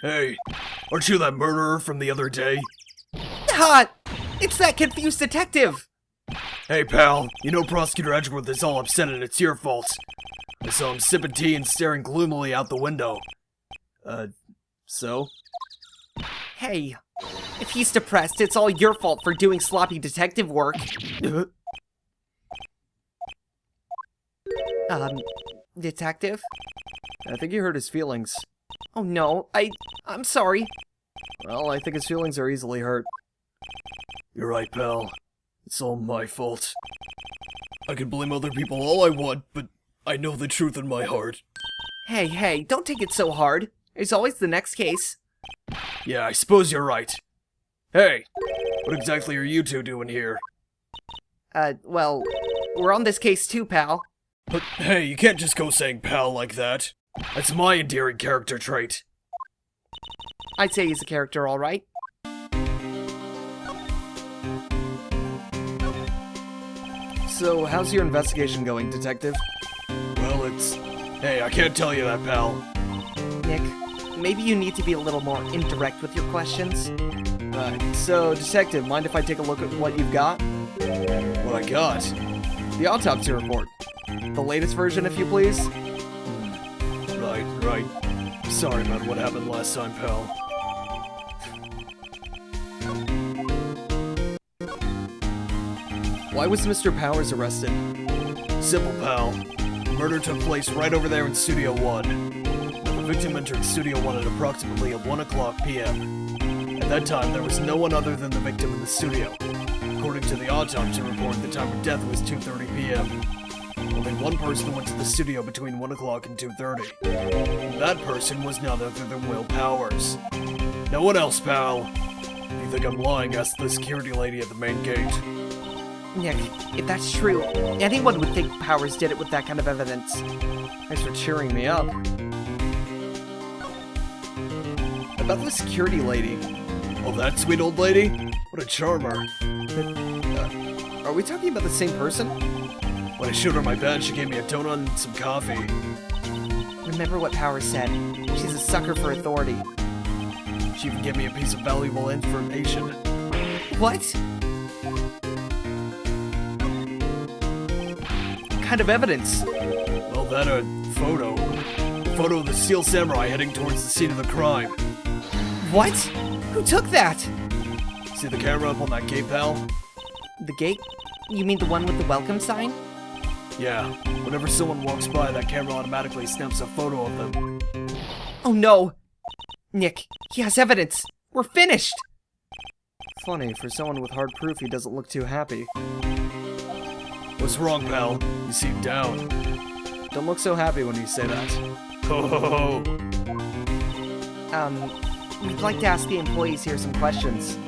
Hey, aren't you that murderer from the other day? Hot! It's that confused detective! Hey pal, you know Prosecutor Edgeworth is all upset and it's your fault. I saw him sipping tea and staring gloomily out the window. So? Hey, if he's depressed, it's all your fault for doing sloppy detective work. Detective? I think you hurt his feelings. Oh no, I'm sorry. Well, I think his feelings are easily hurt. You're right, pal. It's all my fault. I can blame other people all I want, but I know the truth in my heart. Hey, don't take it so hard. There's always the next case. Yeah, I suppose you're right. Hey, what exactly are you two doing here? Well, we're on this case too, pal. But hey, you can't just go saying pal like that. That's my endearing character trait. I'd say he's a character, alright. So, how's your investigation going, detective? Well, Hey, I can't tell you that, pal. Nick, maybe you need to be a little more indirect with your questions. Right, so, detective, mind if I take a look at what you've got? What I got? The autopsy report. The latest version, if you please? Right. Sorry about what happened last time, pal. Why was Mr. Powers arrested? Simple, pal. The murder took place right over there in Studio 1. Now, the victim entered Studio 1 at approximately 1 o'clock p.m. At that time, there was no one other than the victim in the studio. According to the autopsy report, the time of death was 2:30 p.m. Only one person went to the studio between 1 o'clock and 2:30. And that person was none other than Will Powers. No one else, pal. If you think I'm lying, ask the security lady at the main gate. Nick, if that's true, anyone would think Powers did it with that kind of evidence. Thanks for cheering me up. About the security lady. Oh, that sweet old lady? What a charmer. Are we talking about the same person? When I showed her my badge, she gave me a donut and some coffee. Remember what Powers said. She's a sucker for authority. She even gave me a piece of valuable information. What? What kind of evidence? Well, that photo. The photo of the Steel Samurai heading towards the scene of the crime. What? Who took that? See the camera up on that gate, pal? The gate? You mean the one with the welcome sign? Yeah. Whenever someone walks by, that camera automatically snaps a photo of them. Oh no! Nick, he has evidence! We're finished! Funny, for someone with hard proof, he doesn't look too happy. What's wrong, pal? You seem down. Don't look so happy when you say that. Ho ho ho! We'd like to ask the employees here some questions.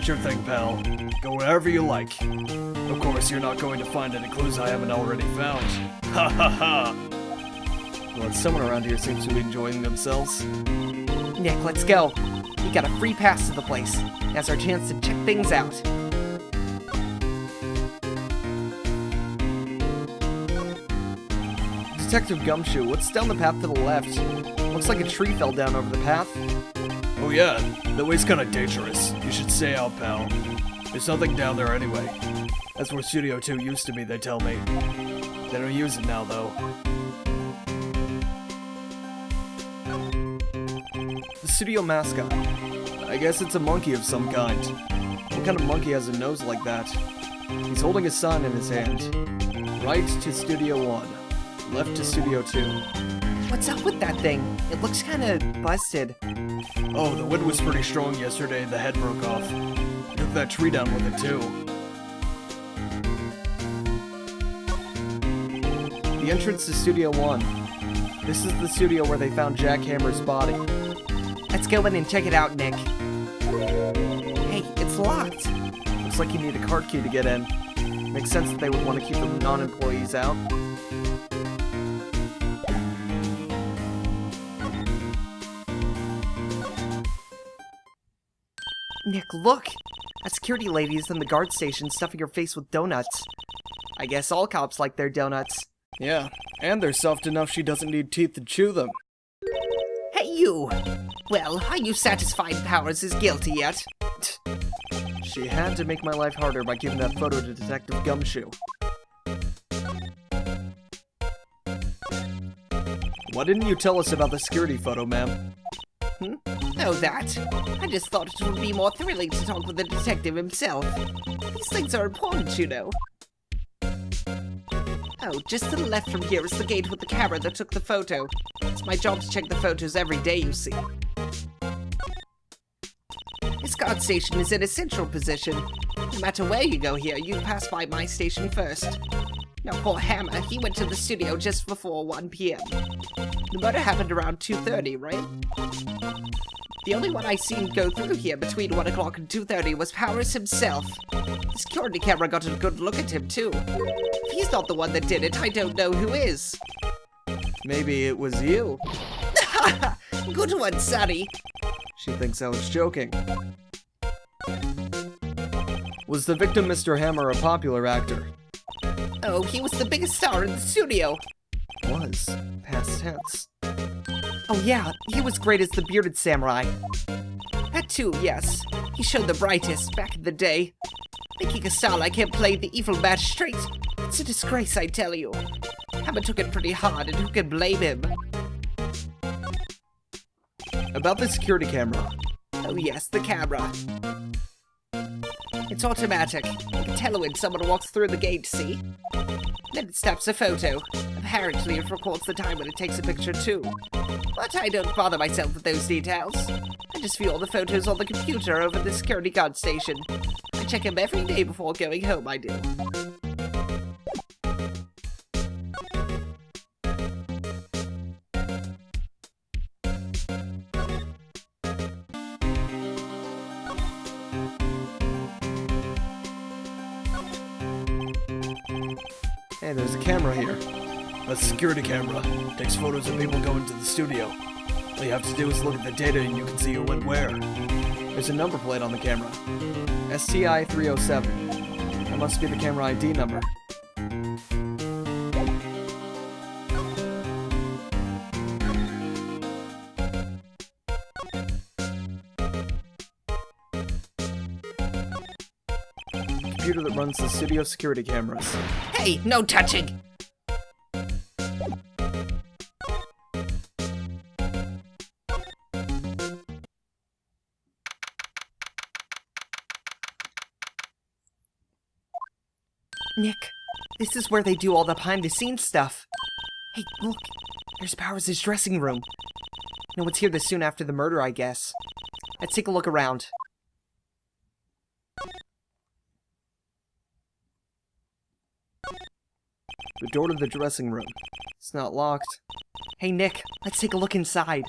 Sure thing, pal. Go wherever you like. Of course, you're not going to find any clues I haven't already found. Ha ha ha! Well, someone around here seems to be enjoying themselves. Nick, let's go. We got a free pass to the place. Now's our chance to check things out. Detective Gumshoe, what's down the path to the left? Looks like a tree fell down over the path. Oh yeah, that way's kinda dangerous. You should stay out, pal. There's nothing down there anyway. That's where Studio 2 used to be, they tell me. They don't use it now, though. The studio mascot. I guess it's a monkey of some kind. What kind of monkey has a nose like that? He's holding a sign in his hand. Right to Studio 1. Left to Studio 2. What's up with that thing? It looks kinda busted. Oh, the wind was pretty strong yesterday and the head broke off. They took that tree down with it, too. The entrance to Studio 1. This is the studio where they found Jack Hammer's body. Let's go in and check it out, Nick. Hey, it's locked. Looks like you need a card key to get in. Makes sense that they would want to keep the non-employees out. Nick, look! A security lady is in the guard station stuffing her face with donuts. I guess all cops like their donuts. Yeah, and they're soft enough she doesn't need teeth to chew them. Hey, you! Well, are you satisfied Powers is guilty yet? She had to make my life harder by giving that photo to Detective Gumshoe. Why didn't you tell us about the security photo, ma'am? Oh, that. I just thought it would be more thrilling to talk with the detective himself. These things are important, you know. Oh, just to the left from here is the gate with the camera that took the photo. It's my job to check the photos every day, you see. This guard station is in a central position. No matter where you go here, you pass by my station first. Now, poor Hammer, he went to the studio just before 1 p.m. The murder happened around 2:30, right? The only one I seen go through here between 1 o'clock and 2:30 was Powers himself. The security camera got a good look at him, too. If he's not the one that did it, I don't know who is. Maybe it was you. Good one, Sonny. She thinks I was joking. Was the victim Mr. Hammer a popular actor? Oh, he was the biggest star in the studio. Was. Past tense. Oh yeah, he was great as the bearded samurai. That too, yes. He showed the brightest back in the day. Making a star like him play the evil magistrate. It's a disgrace, I tell you. Hammer took it pretty hard, and who can blame him? About the security camera. Oh yes, the camera. It's automatic. You can tell when someone walks through the gate, see? Then it snaps a photo. Apparently it records the time when it takes a picture too. But I don't bother myself with those details. I just view all the photos on the computer over the security guard station. I check them every day before going home, I do. Hey, there's a camera here. A security camera. Takes photos of people going to the studio. All you have to do is look at the data and you can see who went where. There's a number plate on the camera. STI 307. That must be the camera ID number. Computer that runs the studio security cameras. Hey, no touching! Nick, this is where they do all the behind-the-scenes stuff. Hey, look, there's Powers' dressing room. No one's here this soon after the murder, I guess. Let's take a look around. The door to the dressing room. It's not locked. Hey, Nick, let's take a look inside.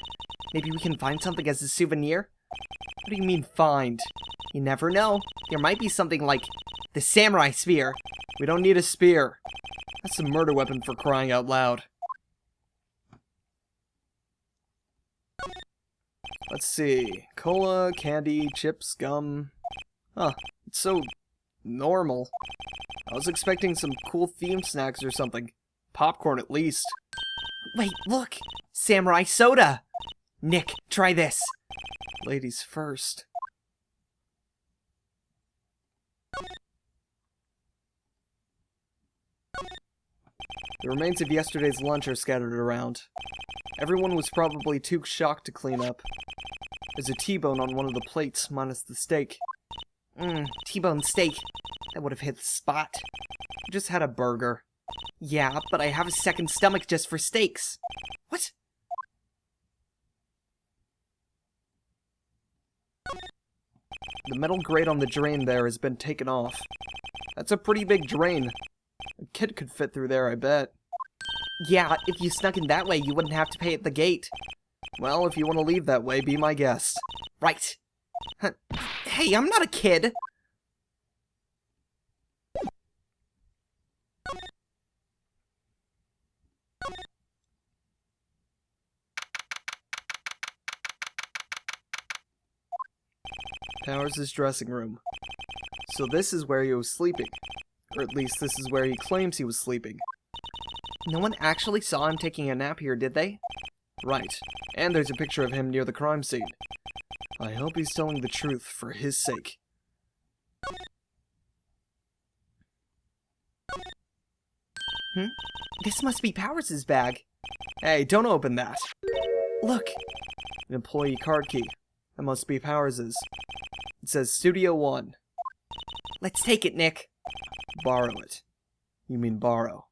Maybe we can find something as a souvenir? What do you mean, find? You never know. There might be something like the samurai spear. We don't need a spear. That's a murder weapon for crying out loud. Let's see. Cola, candy, chips, gum. Huh, it's so normal. I was expecting some cool theme snacks or something. Popcorn at least. Wait, look! Samurai soda! Nick, try this. Ladies first. The remains of yesterday's lunch are scattered around. Everyone was probably too shocked to clean up. There's a T-bone on one of the plates, minus the steak. T-bone steak. That would have hit the spot. I just had a burger. Yeah, but I have a second stomach just for steaks. What? The metal grate on the drain there has been taken off. That's a pretty big drain. A kid could fit through there, I bet. Yeah, if you snuck in that way, you wouldn't have to pay at the gate. Well, if you want to leave that way, be my guest. Right. Hey, I'm not a kid. Powers' dressing room. So this is where he was sleeping. Or at least this is where he claims he was sleeping. No one actually saw him taking a nap here, did they? Right. And there's a picture of him near the crime scene. I hope he's telling the truth for his sake. This must be Powers' bag. Hey, don't open that. Look. An employee card key. That must be Powers's. It says Studio 1. Let's take it, Nick. Borrow it. You mean borrow.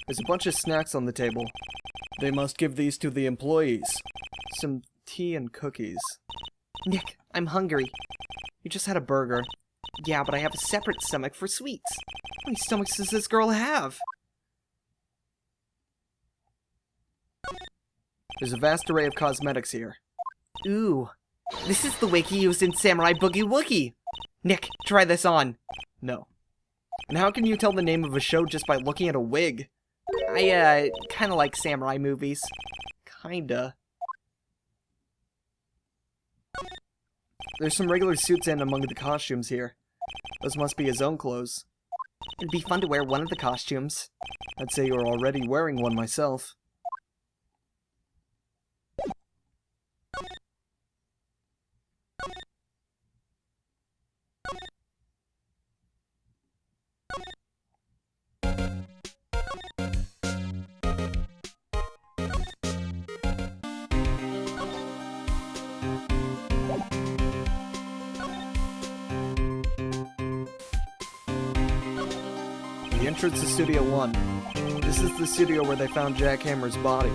There's a bunch of snacks on the table. They must give these to the employees. Some tea and cookies. Nick, I'm hungry. You just had a burger. Yeah, but I have a separate stomach for sweets. How many stomachs does this girl have? There's a vast array of cosmetics here. Ooh. This is the wig he used in Samurai Boogie Woogie. Nick, try this on. No. And how can you tell the name of a show just by looking at a wig? I, kinda like samurai movies. Kinda. There's some regular suits in among the costumes here. Those must be his own clothes. It'd be fun to wear one of the costumes. I'd say you're already wearing one myself. The entrance to Studio 1. This is the studio where they found Jack Hammer's body.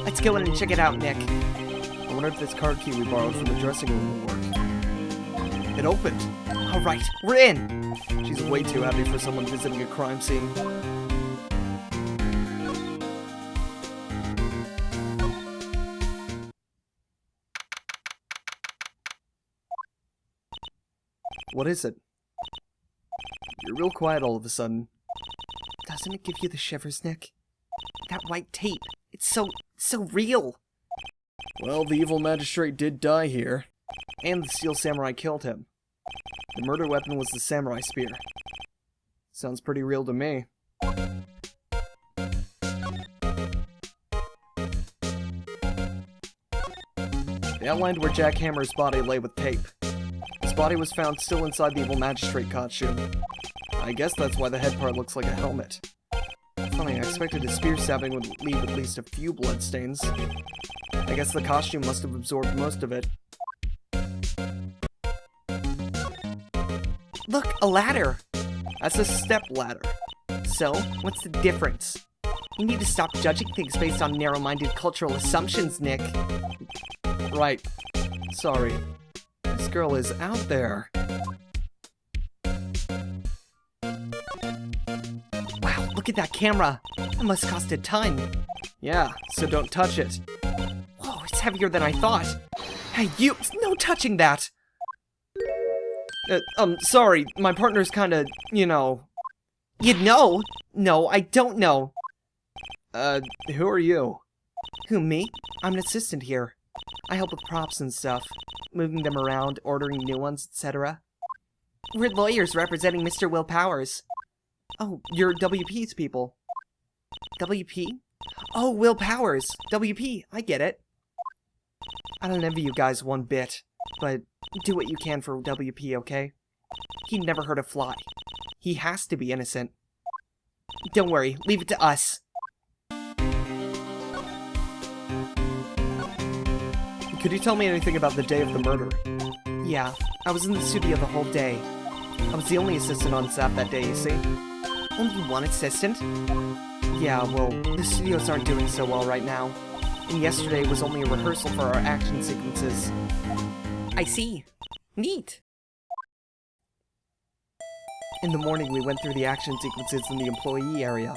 Let's go in and check it out, Nick. I wonder if this card key we borrowed from the dressing room will work. It opened. Alright, we're in! She's way too happy for someone visiting a crime scene. What is it? You're real quiet all of a sudden. Doesn't it give you the shivers, Nick? That white tape. It's so real. Well, the evil magistrate did die here. And the Steel Samurai killed him. The murder weapon was the samurai spear. Sounds pretty real to me. They outlined where Jack Hammer's body lay with tape. His body was found still inside the evil magistrate costume. I guess that's why the head part looks like a helmet. Funny, I expected a spear stabbing would leave at least a few bloodstains. I guess the costume must have absorbed most of it. Look, a ladder! That's a step ladder. So, what's the difference? You need to stop judging things based on narrow-minded cultural assumptions, Nick. Right. Sorry. This girl is out there. Wow, look at that camera. That must cost a ton. Yeah, so don't touch it. Whoa, it's heavier than I thought. Hey, you! No touching that! Sorry. My partner's kinda, you know... You'd know? No, I don't know. Who are you? Who, me? I'm an assistant here. I help with props and stuff. Moving them around, ordering new ones, etc. We're lawyers representing Mr. Will Powers. Oh, you're WP's people. WP? Oh, Will Powers. WP, I get it. I don't envy you guys one bit, but do what you can for WP, okay? He never hurt a fly. He has to be innocent. Don't worry, leave it to us. Could you tell me anything about the day of the murder? Yeah, I was in the studio the whole day. I was the only assistant on staff that day, you see. Only one assistant? Yeah, well, the studios aren't doing so well right now. And yesterday was only a rehearsal for our action sequences. I see. Neat. In the morning, we went through the action sequences in the employee area.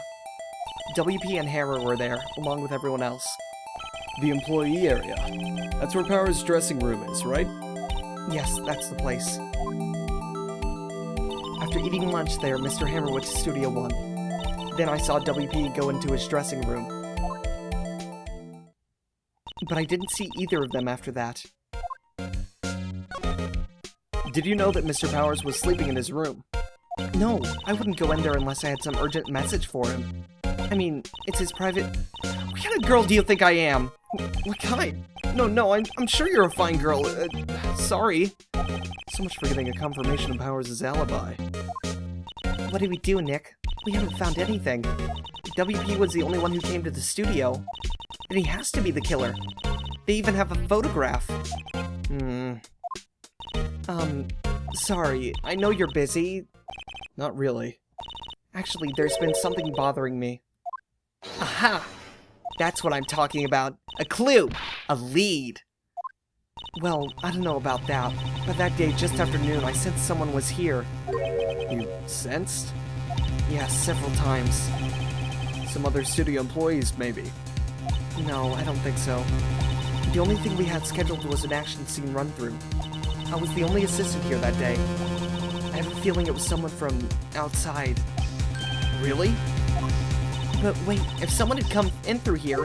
WP and Hera were there, along with everyone else. The employee area? That's where Power's dressing room is, right? Yes, that's the place. After eating lunch there, Mr. Hammer went to Studio 1. Then I saw WP go into his dressing room. But I didn't see either of them after that. Did you know that Mr. Powers was sleeping in his room? No, I wouldn't go in there unless I had some urgent message for him. I mean, it's his private... What kind of girl do you think I am? What kind? No, I'm sure you're a fine girl. Sorry. So much for getting a confirmation of Powers' alibi. What did we do, Nick? We haven't found anything. WP was the only one who came to the studio. And he has to be the killer. They even have a photograph. Sorry, I know you're busy. Not really. Actually, there's been something bothering me. Aha! That's what I'm talking about. A clue! A lead! Well, I don't know about that, but that day, just after noon, I sensed someone was here. You sensed? Yes, several times. Some other studio employees, maybe. No, I don't think so. The only thing we had scheduled was an action scene run-through. I was the only assistant here that day. I have a feeling it was someone from outside. Really? But wait, if someone had come in through here,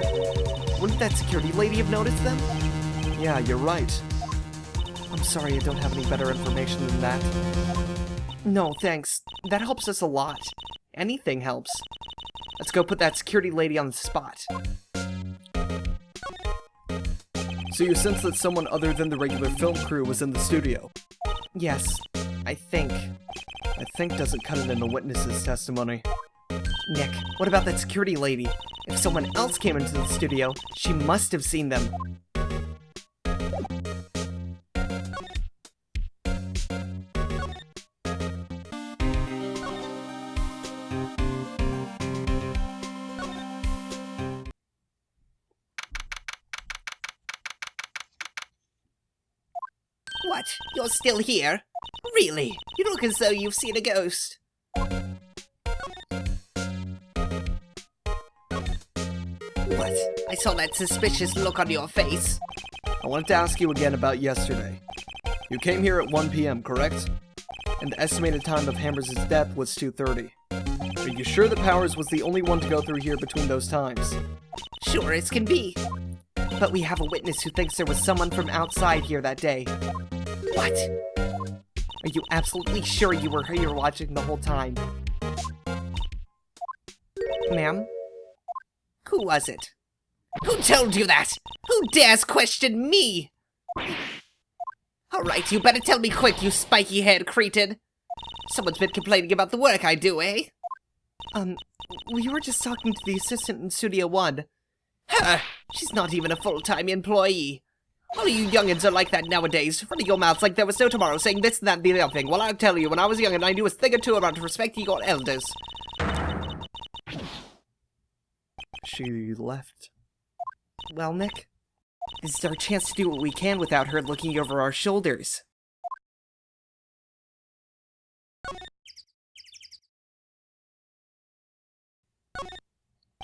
wouldn't that security lady have noticed them? Yeah, you're right. I'm sorry I don't have any better information than that. No, thanks. That helps us a lot. Anything helps. Let's go put that security lady on the spot. So you sense that someone other than the regular film crew was in the studio? Yes, I think. I think doesn't cut it in a witness's testimony. Nick, what about that security lady? If someone else came into the studio, she must have seen them. What? You're still here? Really? You look as though you've seen a ghost. What? I saw that suspicious look on your face. I wanted to ask you again about yesterday. You came here at 1 p.m., correct? And the estimated time of Hammers' death was 2:30. Are you sure that Powers was the only one to go through here between those times? Sure as can be. But we have a witness who thinks there was someone from outside here that day. What? Are you absolutely sure you were here watching the whole time? Ma'am? Who was it? Who told you that? Who dares question me? Alright, you better tell me quick, you spiky-haired cretin. Someone's been complaining about the work I do, eh? We were just talking to the assistant in Studio 1. Her! She's not even a full-time employee. All of you youngins are like that nowadays, running your mouths like there was no tomorrow, saying this and that and the other thing. Well, I'll tell you, when I was young and I knew a thing or two about respecting your elders. She left. Well, Nick, this is our chance to do what we can without her looking over our shoulders.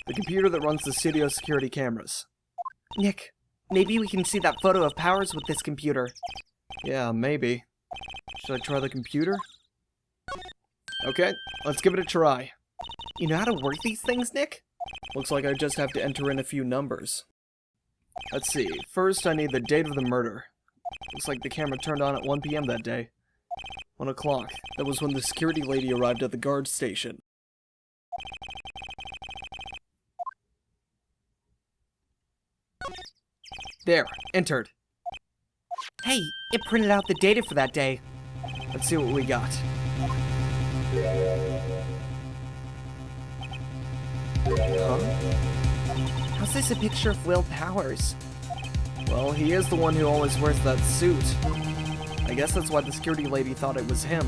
The computer that runs the studio security cameras. Nick, maybe we can see that photo of Powers with this computer. Yeah, maybe. Should I try the computer? Okay, let's give it a try. You know how to work these things, Nick? Looks like I just have to enter in a few numbers. Let's see, first I need the date of the murder. Looks like the camera turned on at 1 p.m. that day. 1 o'clock. That was when the security lady arrived at the guard station. There, entered. Hey, it printed out the data for that day. Let's see what we got. Huh? How's this a picture of Will Powers? Well, he is the one who always wears that suit. I guess that's why the security lady thought it was him.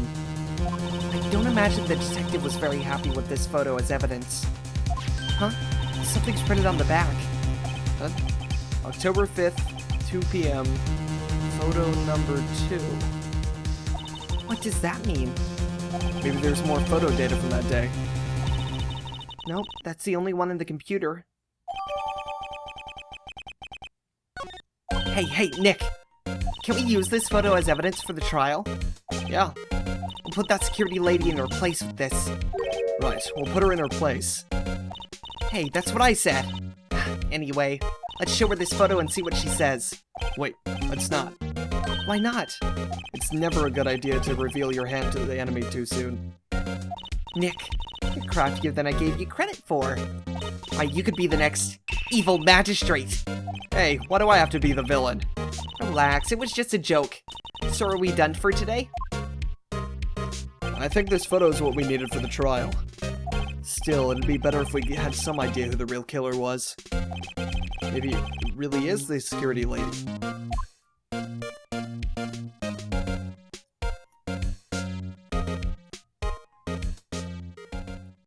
I don't imagine the detective was very happy with this photo as evidence. Huh? Something's printed on the back. Huh? October 5th, 2 p.m. Photo number 2. What does that mean? Maybe there's more photo data from that day. Nope, that's the only one in the computer. Hey, Nick! Can we use this photo as evidence for the trial? Yeah. We'll put that security lady in her place with this. Right, we'll put her in her place. Hey, that's what I said. Anyway, let's show her this photo and see what she says. Wait, let's not. Why not? It's never a good idea to reveal your hand to the enemy too soon. Nick, you're craftier than I gave you credit for. Why, you could be the next evil magistrate. Hey, why do I have to be the villain? Relax, it was just a joke. So are we done for today? I think this photo is what we needed for the trial. Still, it'd be better if we had some idea who the real killer was. Maybe it really is the security lady.